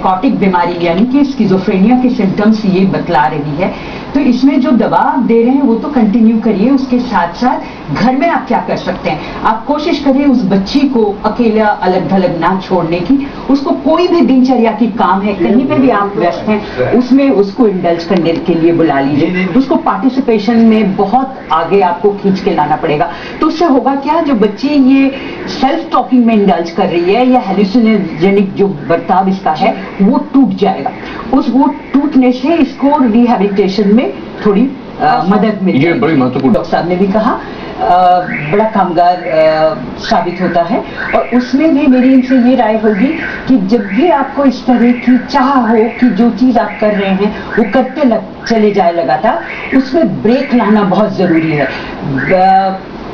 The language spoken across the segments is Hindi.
साइकोटिक बीमारी यानी कि स्किज़ोफ्रेनिया के सिम्टम्स ये बतला रही है, तो इसमें जो दवा आप दे रहे हैं वो तो कंटिन्यू करिए। उसके साथ साथ घर में आप क्या कर सकते हैं, आप कोशिश करिए उस बच्ची को अकेला अलग थलग ना छोड़ने की। उसको कोई भी दिनचर्या की काम है, कहीं पे भी आप व्यस्त हैं, उसमें उसको इंडल्ज करने के लिए बुला लीजिए। उसको पार्टिसिपेशन में बहुत आगे आपको खींच के लाना पड़ेगा। तो उससे होगा क्या, जो बच्ची ये सेल्फ टॉकिंग में इंडल्ज कर रही है या हेलुसिनोजेनिक जो बर्ताव इसका है वो टूट जाएगा। वो टूटने से इसको रिहैबिलिटेशन में थोड़ी मदद मिलेगी। ये बड़ी महत्वपूर्ण, डॉक्टर साहब ने भी कहा बड़ा कामगार साबित होता है। और उसमें भी मेरी इनसे ये राय होगी कि जब भी आपको इस तरह की चाह हो कि जो चीज आप कर रहे हैं वो करते चले जाए लगातार, उसमें ब्रेक लाना बहुत जरूरी है।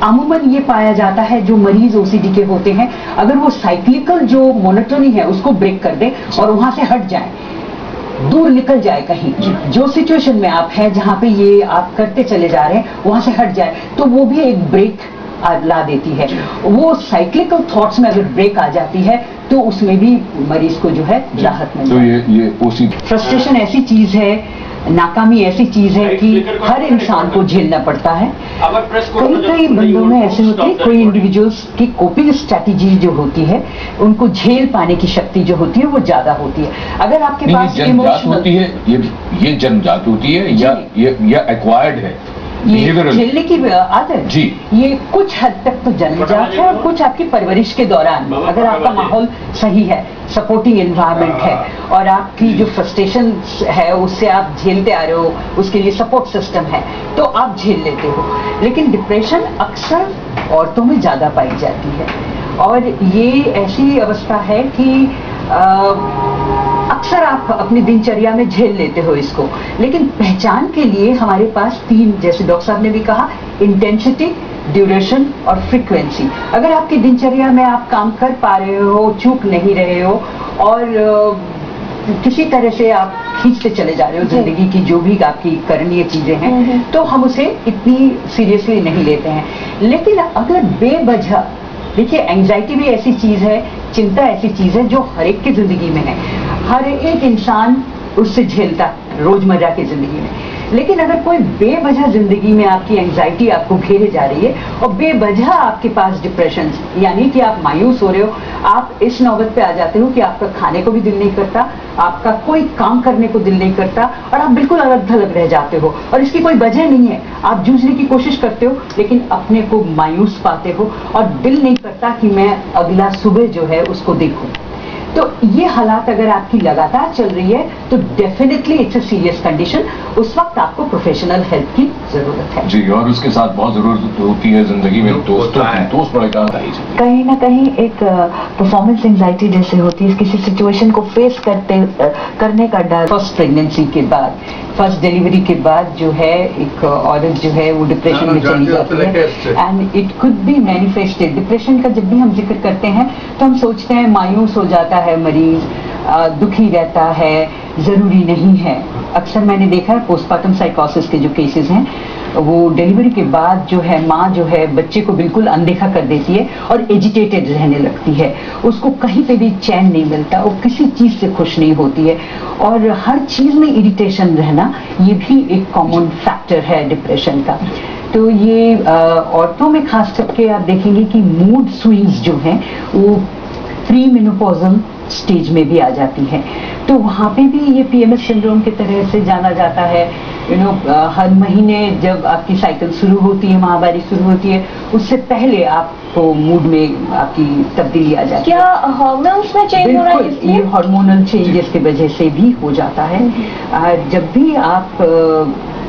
अमूमन ये पाया जाता है जो मरीज ओसीडी के होते हैं, अगर वो साइक्लिकल जो मोनोटोनी है उसको ब्रेक कर दे और वहां से हट जाए, दूर निकल जाए कहीं, जो सिचुएशन में आप हैं जहां पे ये आप करते चले जा रहे हैं वहां से हट जाए, तो वो भी एक ब्रेक ला देती है। वो साइक्लिकल थॉट्स में अगर ब्रेक आ जाती है तो उसमें भी मरीज को जो है राहत मिलती है। तो ये ओसीडी, फ्रस्ट्रेशन ऐसी चीज है, नाकामी ऐसी चीज है कि हर इंसान को झेलना पड़ता है। कई बंदों में ऐसे होते हैं, कोई इंडिविजुअल्स की कोपिंग स्ट्रैटेजी जो होती है, उनको झेल पाने की शक्ति जो होती है वो ज्यादा होती है। अगर आपके पास जन्मजात होती है, ये जन्मजात होती है या एक्वायर्ड है? ये झेलने की आदत जी, ये कुछ हद तक तो जन्मजात है और कुछ आपकी परवरिश के दौरान, अगर आपका माहौल सही है, सपोर्टिंग एनवायरनमेंट है और आपकी जो फ्रस्ट्रेशन है उससे आप झेलते आ रहे हो, उसके लिए सपोर्ट सिस्टम है, तो आप झेल लेते हो। लेकिन डिप्रेशन अक्सर औरतों में ज्यादा पाई जाती है और ये ऐसी अवस्था है कि अक्सर आप अपनी दिनचर्या में झेल लेते हो इसको। लेकिन पहचान के लिए हमारे पास 3, जैसे डॉक्टर साहब ने भी कहा, इंटेंसिटी, ड्यूरेशन और फ्रीक्वेंसी। अगर आपकी दिनचर्या में आप काम कर पा रहे हो, चूक नहीं रहे हो और किसी तरह से आप खींचते चले जा रहे हो जिंदगी की जो भी आपकी करणीय चीजें हैं, तो हम उसे इतनी सीरियसली नहीं लेते हैं। लेकिन अगर बेवजह, देखिए एंजाइटी भी ऐसी चीज है, चिंता ऐसी चीज है जो हर एक की जिंदगी में है, हर एक इंसान उससे झेलता है रोजमर्रा की जिंदगी में। लेकिन अगर कोई बेवजह जिंदगी में आपकी एंजाइटी आपको घेरे जा रही है और बेवजह आपके पास डिप्रेशन, यानी कि आप मायूस हो रहे हो, आप इस नौबत पे आ जाते हो कि आपका खाने को भी दिल नहीं करता, आपका कोई काम करने को दिल नहीं करता और आप बिल्कुल अलग थलग रह जाते हो और इसकी कोई वजह नहीं है। आप जूझने की कोशिश करते हो लेकिन अपने को मायूस पाते हो और दिल नहीं करता कि मैं अगला सुबह जो है उसको देखूं। तो ये हालात अगर आपकी लगातार चल रही है तो definitely it's a serious condition. उस वक्त आपको प्रोफेशनल हेल्प की जरूरत है जी। और उसके साथ बहुत जरूरत होती है जिंदगी में दोस्तों की, दोस्त बड़े काम चाहिए। कहीं ना कहीं एक परफॉर्मेंस एंजाइटी जैसे होती है, किसी सिचुएशन को फेस करने का डर। फर्स्ट प्रेगनेंसी के बाद, फर्स्ट डिलीवरी के बाद जो है एक औरत जो है वो डिप्रेशन में चली जाती है and it could be manifested. Depression का जब भी हम जिक्र करते हैं तो हम सोचते हैं मायूस हो जाता है मरीज, दुखी रहता है, जरूरी नहीं है। अक्सर मैंने देखा है पोस्टमार्टम साइकोसिस के जो केसेस हैं वो डिलीवरी के बाद जो है माँ जो है बच्चे को बिल्कुल अनदेखा कर देती है और एजिटेटेड रहने लगती है, उसको कहीं पे भी चैन नहीं मिलता, वो किसी चीज से खुश नहीं होती है और हर चीज में इरिटेशन रहना, ये भी एक कॉमन फैक्टर है डिप्रेशन का। तो ये औरतों में खास करके आप देखेंगे कि मूड स्विंग्स जो हैं वो प्री मेनोपॉजल स्टेज में भी आ जाती है, तो वहाँ पे भी ये पीएमएस सिंड्रोम की तरह से जाना जाता है। हर महीने जब आपकी साइकिल शुरू होती है, माहवारी शुरू होती है, उससे पहले आपको मूड में आपकी तब्दीली आ जाती है। क्या हार्मोन्स में चेंज हो रहा है? ये हार्मोनल चेंजेस की वजह से भी हो जाता है। जब भी आप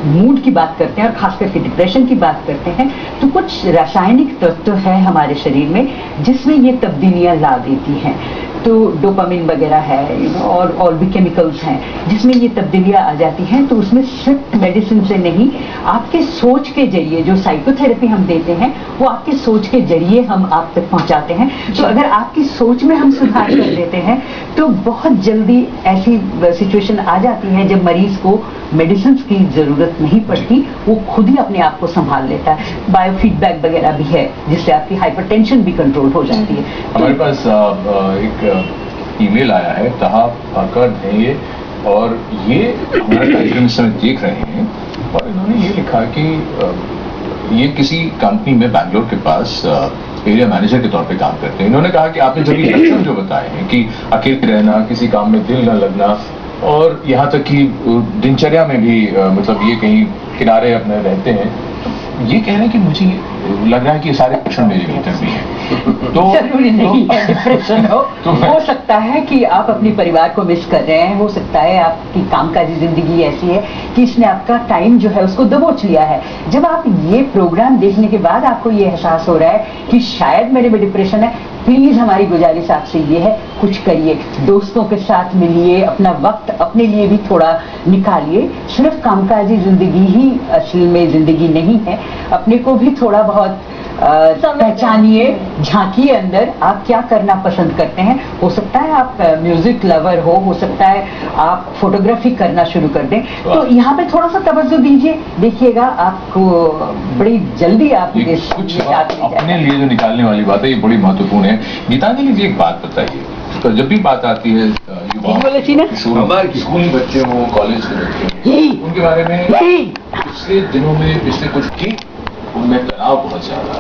मूड की बात करते हैं और खास करके डिप्रेशन की बात करते हैं तो कुछ रासायनिक तत्व है हमारे शरीर में जिसमें ये तब्दीलियां ला देती हैं। तो डोपामिन वगैरह है और भी केमिकल्स हैं जिसमें ये तब्दीलियां आ जाती हैं। तो उसमें सिर्फ मेडिसिन से नहीं, आपके सोच के जरिए जो साइकोथेरेपी हम देते हैं वो आपके सोच के जरिए हम आप तक पहुंचाते हैं। तो अगर आपकी सोच में हम सुधार कर देते हैं तो बहुत जल्दी ऐसी सिचुएशन आ जाती है जब मरीज को मेडिसिन की जरूरत नहीं पड़ती, वो खुद ही अपने आप को संभाल लेता है। बायोफीडबैक वगैरह भी है जिससे आपकी हाइपरटेंशन भी कंट्रोल हो जाती है। हमारे पास एक ईमेल आया है, कहा कर दें ये, और ये हमारा कार्यक्रम इस समय देख रहे हैं, और इन्होंने ये लिखा कि ये किसी कंपनी में बैंगलोर के पास एरिया मैनेजर के तौर पे काम करते हैं। इन्होंने कहा कि आपने जब ये लक्षण जो बताए हैं कि अकेले रहना, किसी काम में दिल न लगना, और यहाँ तक कि दिनचर्या में भी मतलब ये कहीं किनारे अपने रहते हैं, ये कह रहे हैं कि मुझे लग रहा है कि ये सारे लक्षण मेरे भीतर भी हैं। तो जरूरी नहीं है डिप्रेशन हो सकता है कि आप अपने परिवार को मिस कर रहे हैं, हो सकता है आपकी कामकाजी जिंदगी ऐसी है कि इसने आपका टाइम जो है उसको दबोच लिया है। जब आप ये प्रोग्राम देखने के बाद आपको ये एहसास हो रहा है कि शायद मेरे में डिप्रेशन है, प्लीज हमारी गुजारिश आपसे ये है, कुछ करिए, दोस्तों के साथ मिलिए, अपना वक्त अपने लिए भी थोड़ा निकालिए। सिर्फ कामकाजी जिंदगी ही असल में जिंदगी नहीं है, अपने को भी थोड़ा बहुत पहचानिए, झांकिए अंदर आप क्या करना पसंद करते हैं। हो सकता है आप म्यूजिक लवर हो सकता है आप फोटोग्राफी करना शुरू कर दें, तो यहाँ पे थोड़ा सा तवज्जो दीजिए, देखिएगा आपको बड़ी जल्दी आप कुछ अपने लिए जो निकालने वाली बात है ये बड़ी महत्वपूर्ण है। गीतांजलि जी एक बात बताइए, तो जब भी बात आती है स्कूली बच्चे हो, कॉलेज के बच्चे हो, उनके बारे में पिछले दिनों में पिछले कुछ उनमें तनाव बहुत ज्यादा है।